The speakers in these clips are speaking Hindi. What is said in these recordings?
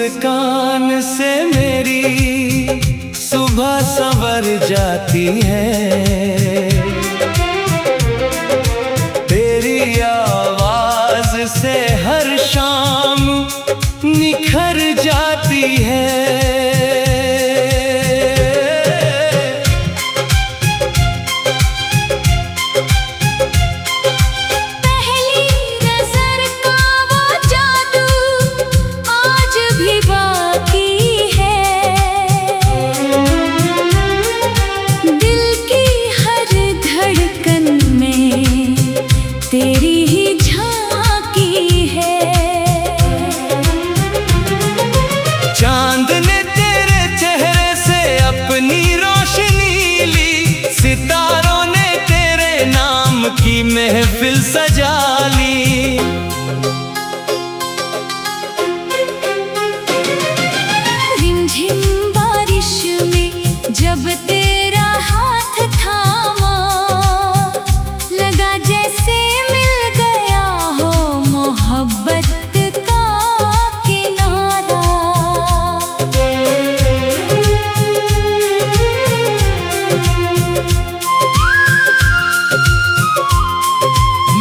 मुस्कान से मेरी सुबह संवर जाती है, तेरी आवाज से हर शाम निखर जाती है। तेरी ही झांकी है। चांद ने तेरे चेहरे से अपनी रोशनी ली, सितारों ने तेरे नाम की महफिल सजा ली। रिमझिम बारिश में जब तेरा हाथ थामा, लगा जैसे मोहब्बत का किनारा।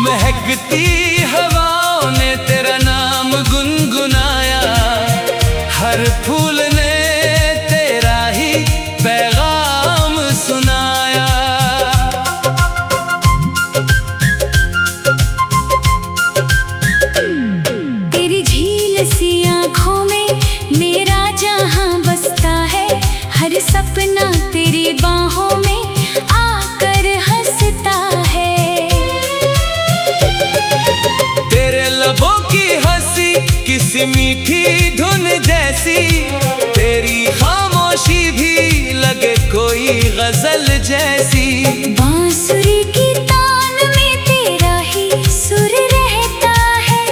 महकती हवाओं ने तेरा नाम गुनगुनाया, हर फूल ने तेरा ही पैगाम सुनाया। तेरी झील सी आँखों में मेरा जहां बसता है, हर सपना तेरी बाहों में आकर हंसता है। तेरे लबों की हंसी किसी मीठी धुन जैसी, तेरी खामोशी भी लगे कोई गजल जैसी। बांसुरी की तान में तेरा ही सुर रहता है,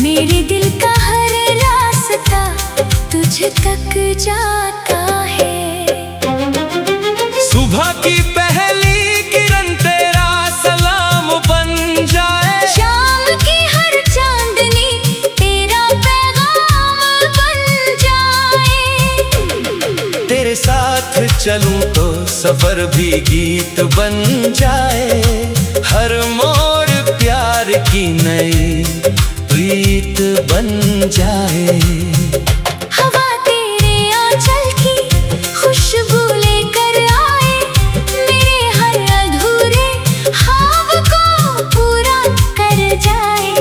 मेरे दिल का हर रास्ता तुझ तक जाता है। सुबह की पहली किरण तेरा सलाम बन जाए, शाम की हर चांदनी तेरा पैगाम बन जाए। तेरे साथ चलूं तो सफर भी गीत बन जाए, हर मोड़ प्यार की नई प्रीत बन जाए। हवा तेरे आंचल की खुशबू लेकर आए, मेरे हर अधूरे ख्वाब को पूरा कर जाए।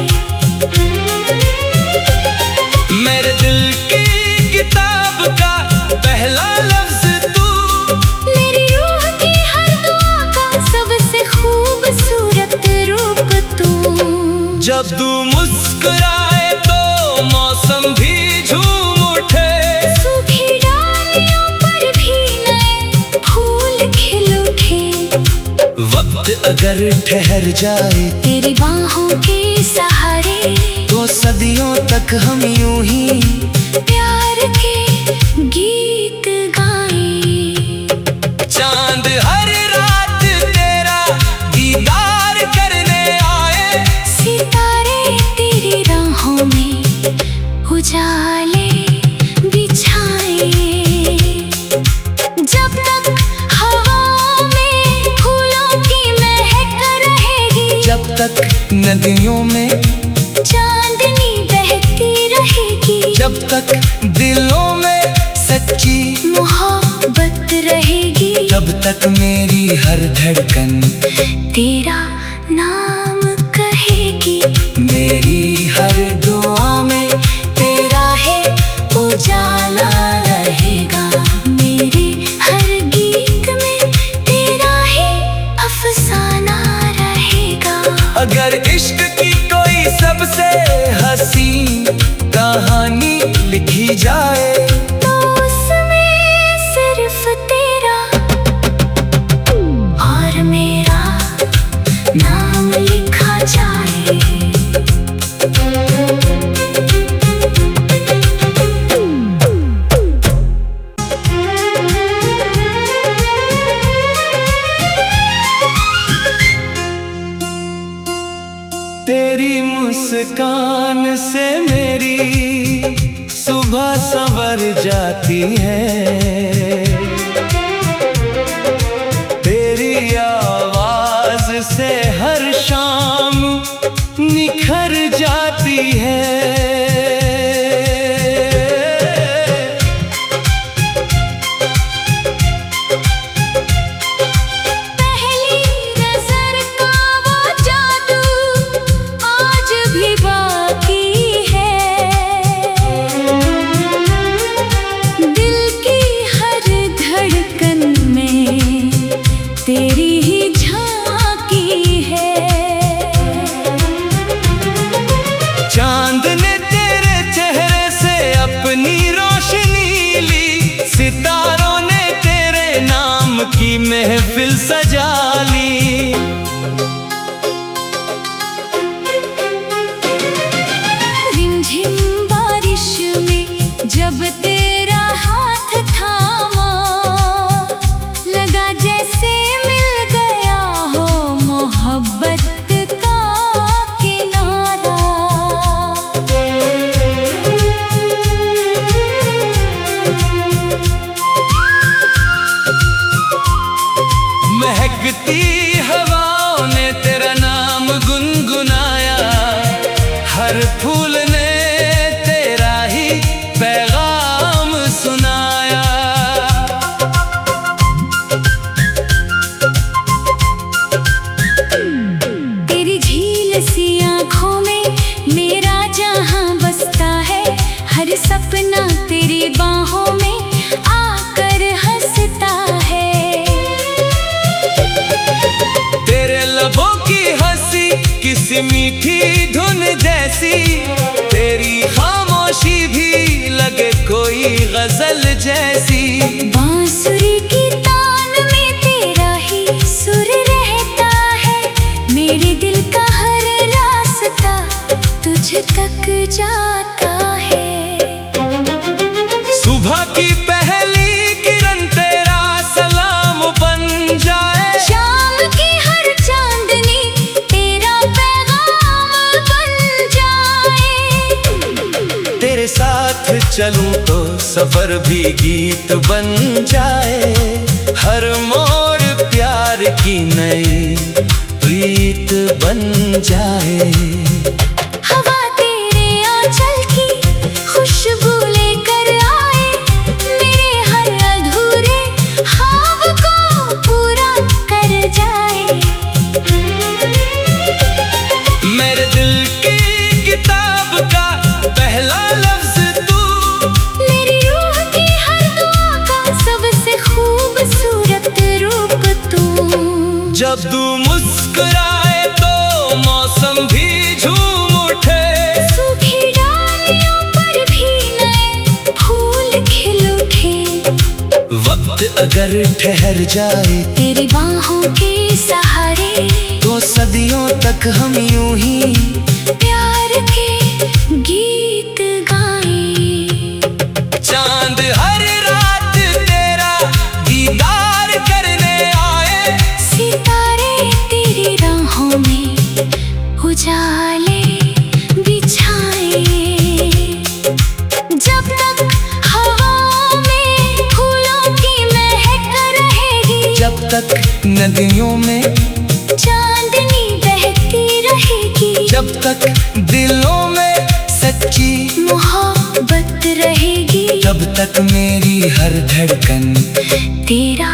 मेरे दिल की किताब का पहला लफ्ज तू, मेरी रूह की हर दुआ का सबसे खूबसूरत रूप तू। जब तू मुस्कुराए तो मौसम भी झूम उठे, सूखी डालियों पर भी नए फूल खिल उठे। वक्त अगर ठहर जाए तेरी बाहों के सहारे, तो सदियों तक हम यूं ही प्यार के गीत गाएं। चांद हर रात तेरा दीदार करने आए, सितारे तेरी राहों में उजाले बिछाए। जब तक हवाओं में फूलों की महक रहेगी, जब तक नदियों में चांदनी बहती रहेगी, जब तक दिलों में सच्ची मोहब्बत रहेगी, जब तक मेरी हर धड़कन तेरा नाम कहेगी। मेरी हर दुआ में तेरा है उजाला रहेगा, मेरे हर गीत में तेरा ही अफसाना रहेगा। अगर इश्क की कोई सबसे हसीन कहानी लिखी जाए, तो उसमें सिर्फ तेरा और मेरा नाम लिखा जाए। तेरी मुस्कान से मेरी सुबह संवर जाती है। तेरी आवाज से हर शाम निखर जाती है। पहली नजर का वो जादू आज भी बाकी है। दिल की हर धड़कन में तेरी ही झांकी है। चांद ने तेरे चेहरे से अपनी रोशनी ली, सितारों ने तेरे नाम की महफिल सजा ली। रिमझिम बारिश में जब तेरा हाथ थामा, लगा जैसे मिल गया हो मोहब्बत का किनारा। महकती हवाओं ने तेरा नाम गुनगुनाया, हर फूल ने तेरा ही पैगाम सुनाया। तेरी झील सी आँखों में मेरा जहां बसता है, हर सपना तेरी बाहों में आकर हंसता है। तेरे लबों की हंसी किसी मीठी धुन जैसी, तेरी खामोशी भी लगे कोई गजल जैसी। बांसुरी की तान में तेरा ही सुर रहता है, मेरे दिल का हर रास्ता तुझ तक जाता है। सुबह की पहली किरण तेरा सलाम बन जाए, शाम की हर चांदनी तेरा पैगाम बन जाए। तेरे साथ चलूं तो सफर भी गीत बन जाए, हर मोड़ प्यार की नई प्रीत बन जाए। हवा तेरे आंचल की खुशबू लेकर आए, मेरे हर अधूरे ख्वाब को पूरा कर जाए। मेरे दिल की किताब का पहला लफ्ज तू, मेरी रूह की हर दुआ का सबसे खूबसूरत रूप तू। जब तू मुस्कुराए तो मौसम भी झूम उठे, सूखी डालियों पर भी नए फूल खिल उठे। वक्त अगर ठहर जाए तेरी बाहों के सहारे तो सदियों तक हम यूं ही प्यार के गीत गाएं। चांद हर रात तेरा दीदार करने आए, सितारे तेरी राहों में उजाले बिछाए। जब तक हवाओं में फूलों की महक रहेगी, जब तक नदियों में चांदनी बहती रहेगी, जब तक दिलों में सच्ची मोहब्बत रहेगी, तब तक मेरी हर धड़कन तेरा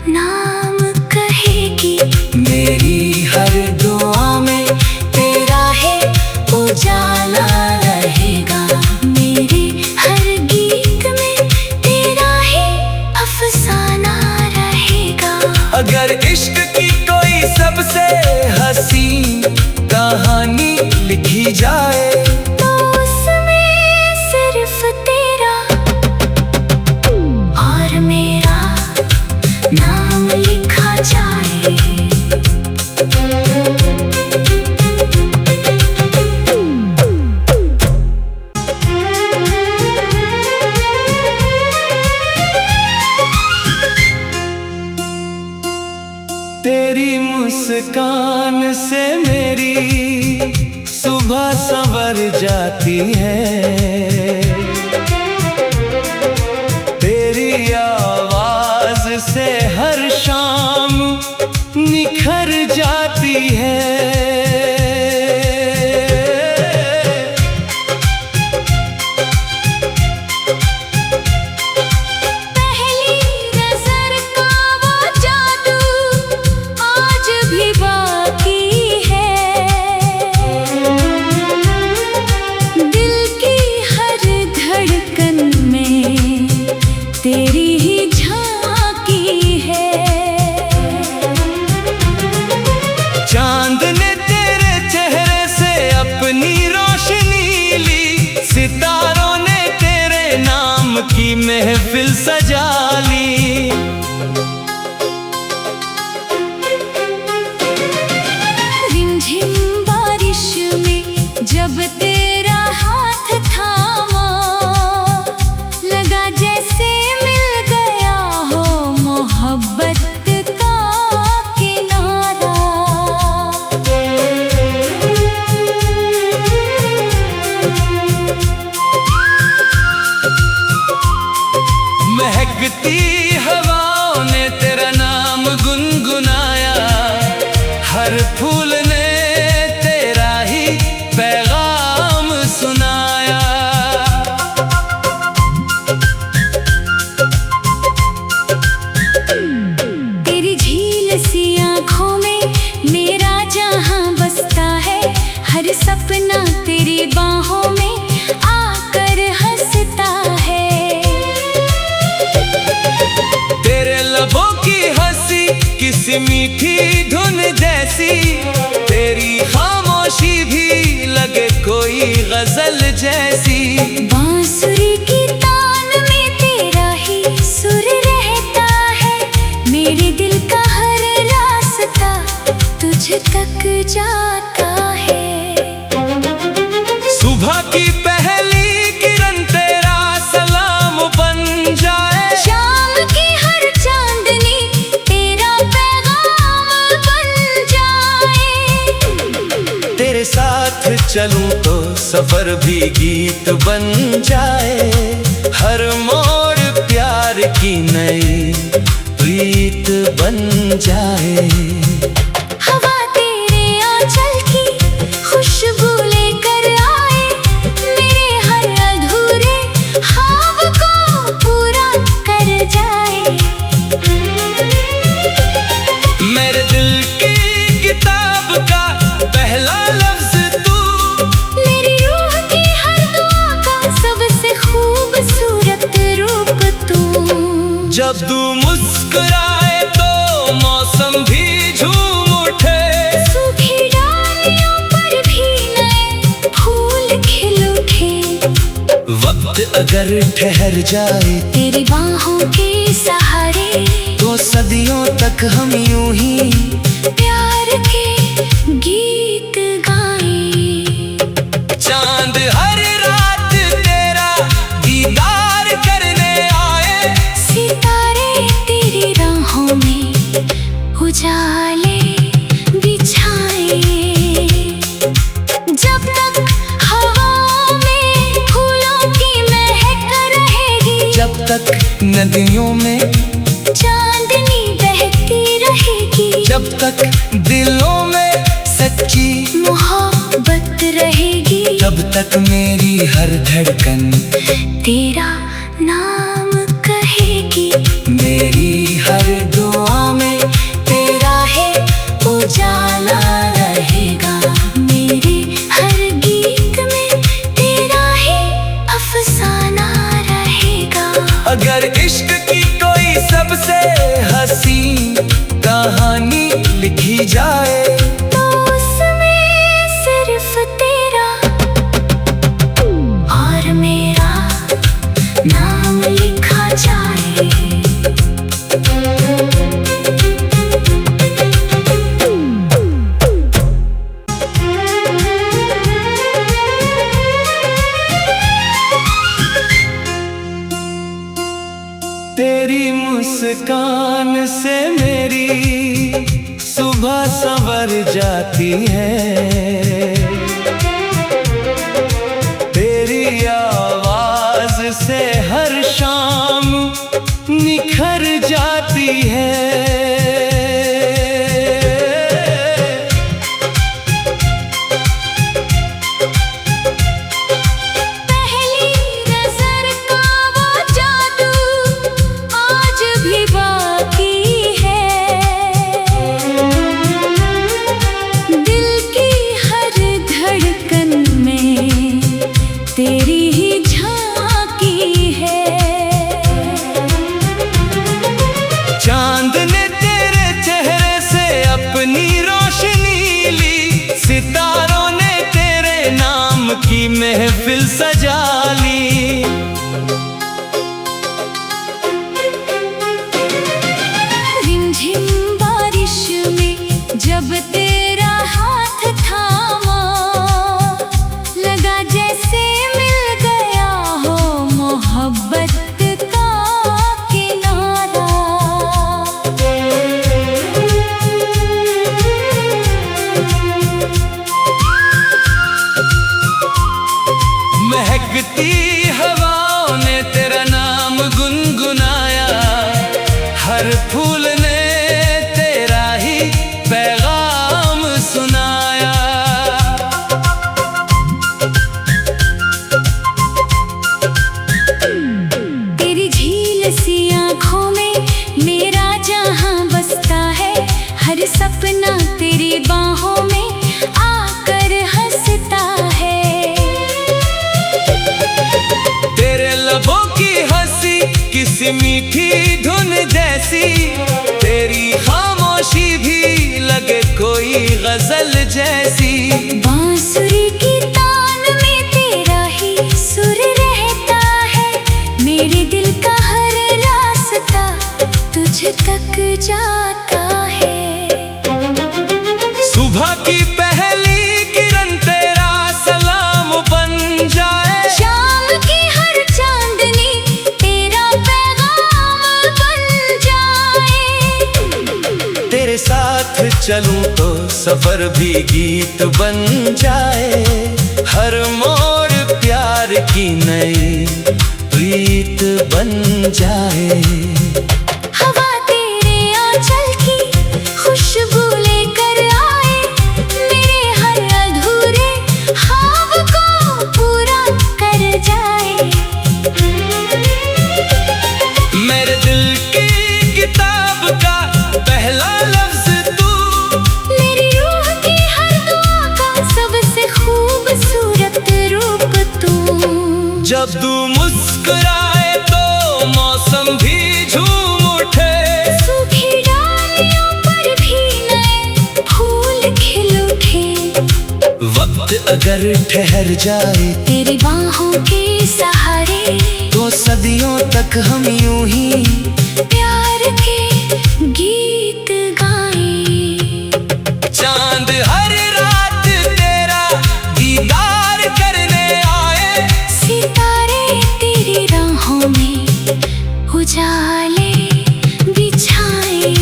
नाम कहेगी। मेरी हर दुआ में तेरा है उजाला रहेगा, मेरे हर गीत में तेरा ही अफसाना रहेगा। अगर इश्क की कोई सबसे हसीन कहानी लिखी जाए तो उसमें सिर्फ तेरा और मेरा नाम लिखा जाए। तेरी मुस्कान से मेरी सुबह संवर जाती है। है। तेरी ही झांकी है। चांद ने तेरे चेहरे से अपनी रोशनी ली, सितारों ने तेरे नाम की महफिल सजा ली। रिमझिम बारिश में जब तेरा हाथ थामा, लगा जैसे मोहब्बत का किनारा। महकती हवाओं ने तेरा नाम गुनगुनाया, हर फूल ने तेरा ही पैगाम सुनाया। आँखों में मेरा जहां बसता है, हर सपना तेरी बाहों में आकर हंसता है। तेरे लबों की हंसी किसी मीठी धुन जैसी, तेरी खामोशी भी लगे कोई गजल जैसी। बांसुरी की तान में तेरा ही सुर रहता है, मेरे दिल का तुझ तक जाता है। सुबह की पहली किरण तेरा सलाम बन जाए, शाम की हर चांदनी तेरा पैगाम बन जाए। तेरे साथ चलूं तो सफर भी गीत बन जाए, हर मोड़ प्यार की नई प्रीत बन जाए। हवा तेरे आंचल की खुशबू लेकर आए, मेरे हर अधूरे ख्वाब को पूरा कर जाए। मेरे दिल की किताब का पहला लफ्ज तू, मेरी रूह की हर दुआ का सबसे खूबसूरत रूप तू। जब तू मुस्कुराए तो मौसम भी झूम उठे, सूखी डालियों पर भी नए फूल खिल उठे। वक्त अगर ठहर जाए तेरी बाहों के सहारे, तो सदियों तक हम यूं ही प्यार के गीत गाएं। चांद हर रात तेरा दीदार करने आए, सितारे तेरी राहों में उजाले बिछाए। जब तक हवाओं में फूलों की महक रहेगी, जब तक नदियों में चांदनी बहती रहेगी, जब तक दिलों में सच्ची मोहब्बत रहेगी, तब तक मेरी हर धड़कन तेरा नाम कहेगी। मेरी हर दुआ में तेरा है उजाला रहेगा, मेरे हर गीत में तेरा ही अफसाना रहेगा। अगर इश्क की कोई सबसे हसीन कहानी लिखी जाए, तो उसमें सिर्फ तेरा और मेरा नाम लिखा जाए। तेरी मुस्कान से मेरी सुबह संवर जाती है, तेरी आवाज से हर शाम निखर जाती है। महफिल सजा ली। रिमझिम बारिश में जब तेरा हाथ थामा, लगा जैसे मिल गया हो मोहब्बत का किनारा। महकती हवाओं ने तेरा नाम गुनगुनाया, हर फूल ने तेरा ही पैगाम सुनाया। तेरी झील सी आँखों में मेरा जहां बसता है, हर सपना तेरी बाहों में आकर हंसता है। तेरे लबों की हंसी किसी मीठी धुन जैसी, तेरी खामोशी भी लगे कोई गजल जैसी। बांसुरी की तान में तेरा ही सुर रहता है, मेरे दिल का हर रास्ता तुझ तक जाता है। सुबह की पहली किरण तेरा सलाम बन जाए, शाम की हर चांदनी तेरा पैगाम बन जाए। तेरे साथ चलूं तो सफर भी गीत बन जाए, हर मोड़ प्यार की नई प्रीत बन जाए। हवा तेरे आंचल की खुशबू लेकर आए, मेरे हर अधूरे ख्वाब को पूरा कर जाए। मेरे दिल की किताब का पहला लफ्ज तू, मेरी रूह की हर दुआ का सबसे खूबसूरत रूप तू। जब तू मुस्कुराए तो मौसम भी झूम उठे, सूखी डालियों पर भी नए फूल खिल उठे। वक्त अगर ठहर जाए तेरी बाहों के सहारे, तो सदियों तक हम यूं ही प्यार के गीत गाएं। चांद हर रात तेरा दीदार करने आए, सितारे तेरी राहों में उजाले बिछाए।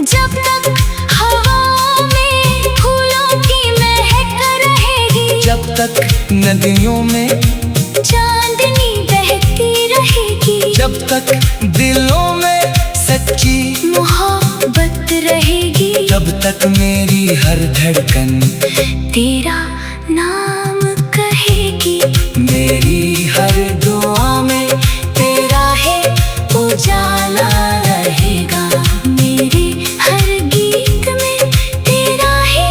जब तक हवाओं में फूलों की महक रहेगी, जब तक नदियों में चांदनी बहती रहेगी, जब तक दिलों में सच्ची मोहब्बत रहेगी, तब तक मेरी हर धड़कन तेरा नाम कहेगी। मेरी हर दुआ में तेरा है उजाला रहेगा, मेरे हर गीत में तेरा ही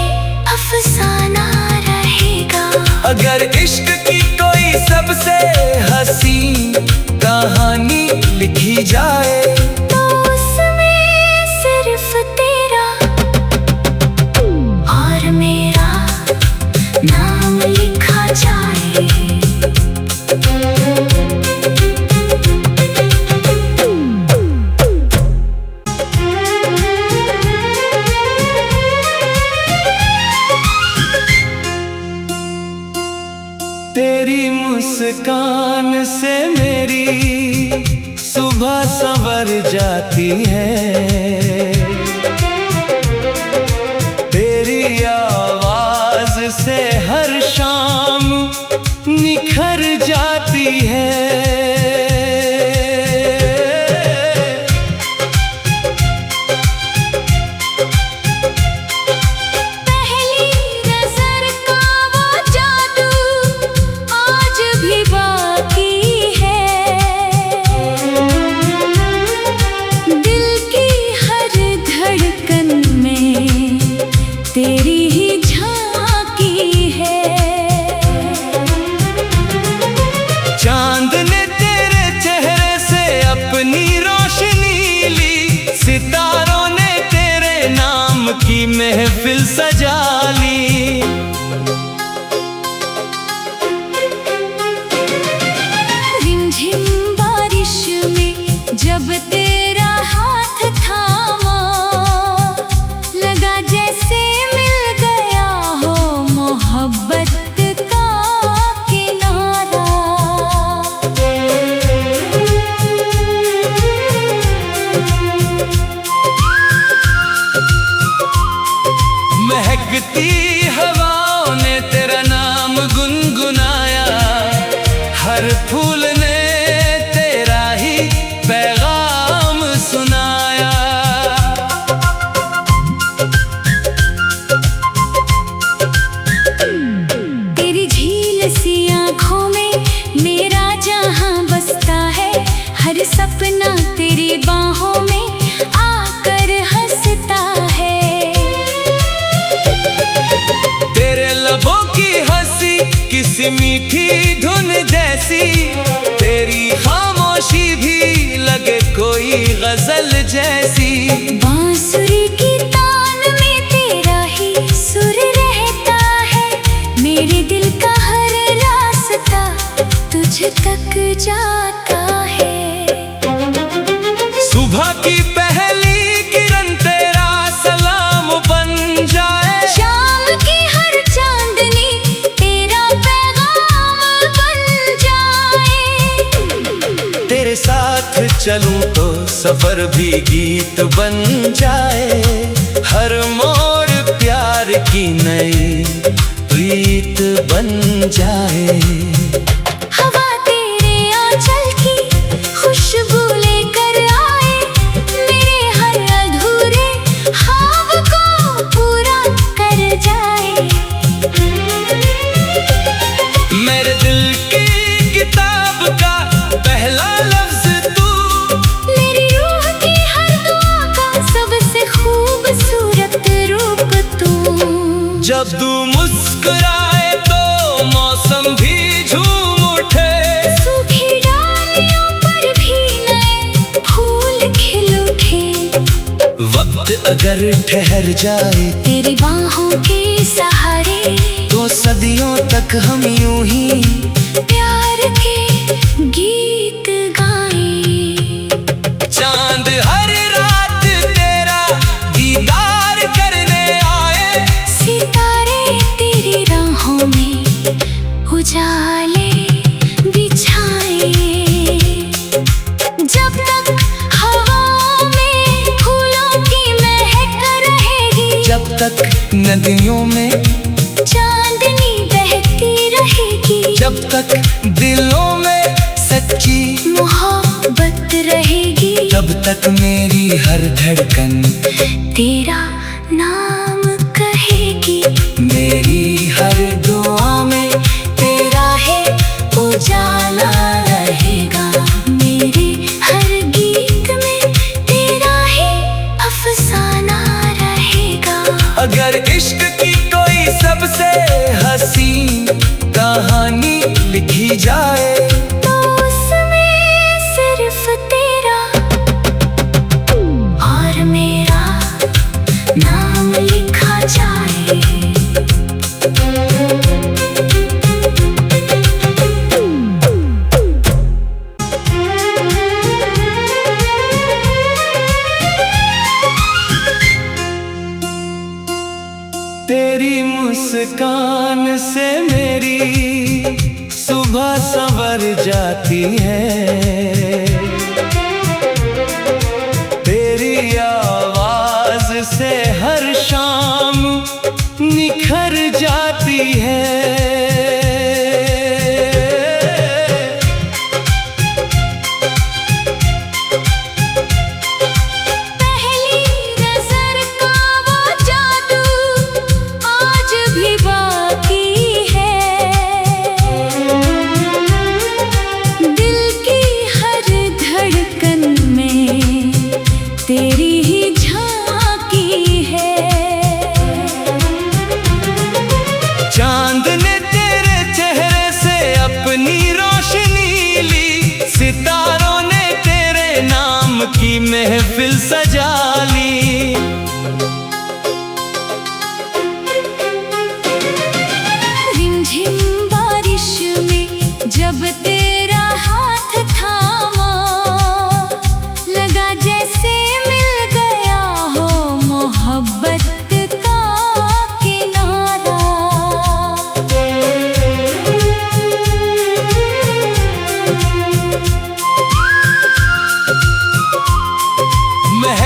अफसाना रहेगा। अगर इश्क की कोई सबसे हसीन कहानी लिखी जाए, तो उसमें सिर्फ तेरा और मेरा नाम लिखा जाए। तेरी मुस्कान से मेरी सुबह संवर जाती है, तेरी आवाज से हर शाम निखर जाती है। पहली नजर का वो जादू आज भी बाकी है, दिल की हर धड़कन में तेरी ही झांकी है। चांद ने तेरे चेहरे से अपनी रोशनी ली, सितारों ने तेरे नाम की महफिल सजा ली। महकती हवाओं ने तेरा नाम गुनगुनाया, हर फूल ने तेरा ही पैगाम सुनाया। तेरी झील सी आँखों में मेरा जहां बसता है, हर सपना तेरी बाहों में आकर हंसता है। तेरे लबों की हंसी किसी मीठी धुन जैसी, तेरी खामोशी भी लगे कोई गजल जैसी। बांसुरी की तान में तेरा ही सुर रहता है, मेरे दिल का हर रास्ता तुझ तक जाता है। सुबह की पहली किरण तेरा सलाम बन जाए, शाम की हर चांदनी तेरा पैगाम बन जाए। तेरे साथ चलूं तो सफर भी गीत बन जाए, हर मोड़ प्यार की नई प्रीत बन जाए। हवा तेरे आंचल की खुशबू लेकर आए, मेरे हर अधूरे ख्वाब को पूरा कर जाए। मेरे दिल की किताब का पहला लफ्ज तू, मेरी रूह की हर दुआ का सबसे खूबसूरत रूप तू। जब तू मुस्कुराए तो मौसम भी झूम उठे, सूखी डालियों पर भी नए फूल खिल उठे। वक्त अगर ठहर जाए तेरी बाहों के सहारे तो सदियों तक हम यूं ही प्यार के गीत गाएं। चांद हर रात तेरा दीदार करने आए, सितारे तेरी राहों में उजाले बिछाए। जब तक हवाओं में फूलों की महक रहेगी, जब तक नदियों में चांदनी बहती रहेगी, जब तक दिलों में सच्ची मोहब्बत रहेगी, तब तक मेरी हर धड़कन तेरा नाम कहेगी। मेरी हर दुआ में तेरा है उजाला रहेगा, मेरे हर गीत में तेरा ही अफसाना रहेगा। अगर इश्क की कोई सबसे हसीन कहानी लिखी जाए, तो उसमें सिर्फ तेरा और मेरा नाम लिखा जाए। तेरी मुस्कान से मेरी सुबह संवर जाती है, तेरी आवाज से हर शाम निखर जाती है। पहली नजर का वो जादू आज भी बाकी है, दिल की हर धड़कन में तेरी ही झांकी है। चांद ने तेरे चेहरे से अपनी रोशनी ली, सितारों ने तेरे नाम की महफिल सजा ली। रिमझिम बारिश में जब तेरा हाथ थामा, लगा जैसे मिल गया हो मोहब्बत का किनारा। महक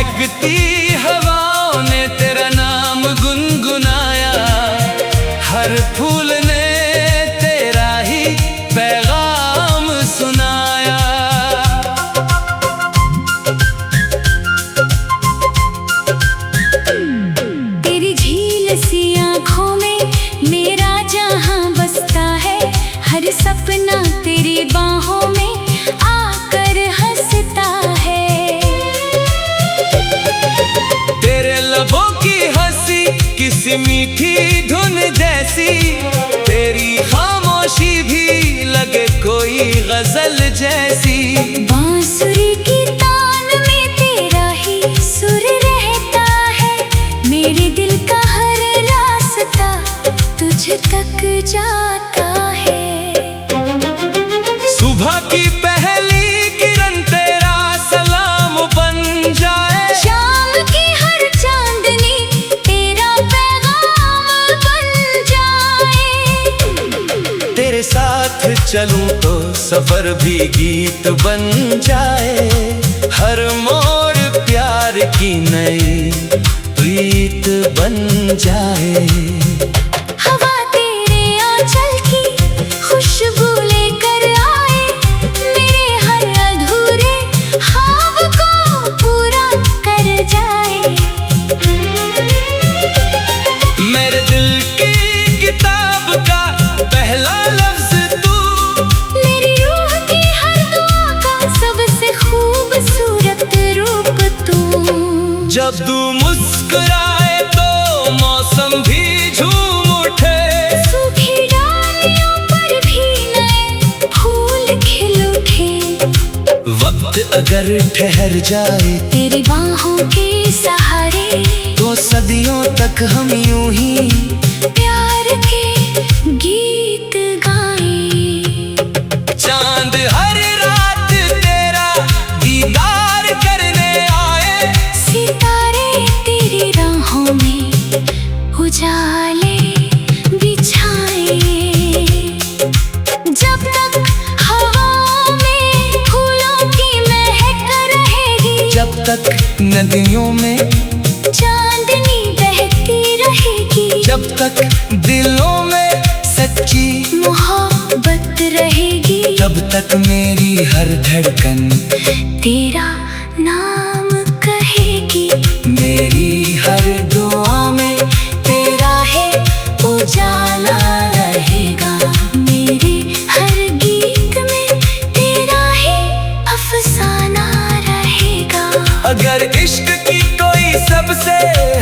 सी मीठी धुन जैसी, तेरी खामोशी भी लगे कोई गजल जैसी। बांसुरी की तान में तेरा ही सुर रहता है, मेरे दिल का हर रास्ता तुझ तक जाता है। सुबह की पहली किरण तेरा सलाम बन जाए, शाम की हर चांदनी तेरा पैगाम बन जाए। तेरे साथ चलूं तो सफर भी गीत बन जाए, हर मोड़ प्यार की नई प्रीत बन जाए। हवा तेरे आंचल की खुशबू लेकर आए, मेरे हर अधूरे ख्वाब को पूरा कर जाए। मेरे दिल की किताब का पहला लफ्ज तू, मेरी रूह की हर दुआ का सबसे खूबसूरत रूप तू। जब तू मुस्कुराए तो मौसम भी झूम उठे, सूखी डालियों पर भी नए फूल खिल उठे। वक्त अगर ठहर जाए तेरी बाहों के सहारे, तो सदियों तक हम यूं ही प्यार के गीत गाएं। चांद हर रात तेरा दीदार करने आए, सितारे तेरी राहों में उजाले बिछाए। जब तक हवाओं में फूलों की महक रहेगी, जब तक नदियों में, चांदनी बहती रहेगी, जब तक दिलों में सच्ची मोहब्बत रहेगी, तब तक मेरी हर धड़कन तेरा नाम कहेगी। मेरी हर दुआ में तेरा है उजाला रहेगा, मेरे हर गीत में तेरा ही अफसाना रहेगा। अगर इश्क की कोई सबसे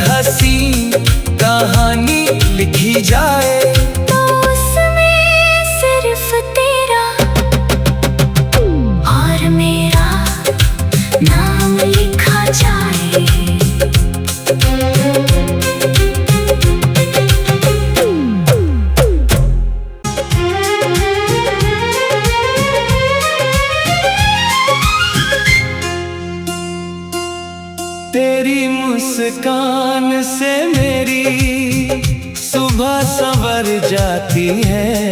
हसीन कहानी लिखी जाए, तो उसमें सिर्फ तेरा और मेरा नाम लिखा जाए। तेरी मुस्कान से मेरी सुबह संवर जाती है,